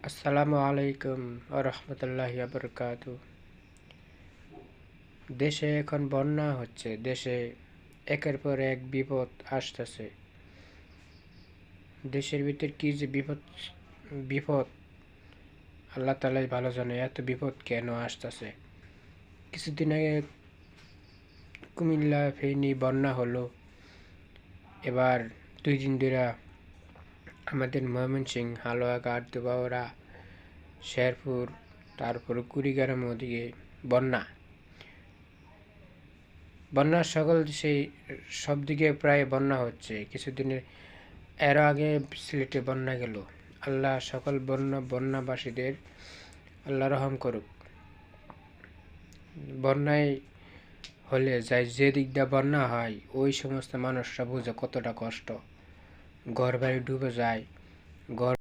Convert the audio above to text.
আসসালামু আলাইকুম রহমতুল্লাহি বরকাতু। দেশে এখন বন্যা হচ্ছে, দেশে একের পর এক বিপদ আসতেছে। দেশের ভিতর কি যে বিপদ বিপদ আল্লাহ তালাই ভালো জানে, এত বিপদ কেন আসতেছে। কিছুদিন আগে কুমিল্লা ফেনী বন্যা হলো, এবার 2 দিন ধরে আমাদের ময়মনসিংহ, হালুয়াঘাট, দুবাওরা, শেরপুর, তারপর কুড়িগ্রাম ওদিকে বন্যার সকল সেই সব দিকে প্রায় বন্যা হচ্ছে। কিছুদিনের এর আগে সিলেটে বন্যা গেল। আল্লাহ সকল বন্যাবাসীদের আল্লাহ রহম করুক। বন্যায় হলে যে দিক দিয়ে বন্যা হয়, ওই সমস্ত মানুষরা বুঝে কতটা কষ্ট। ঘর বাড়ি ডুবে যায়, ঘর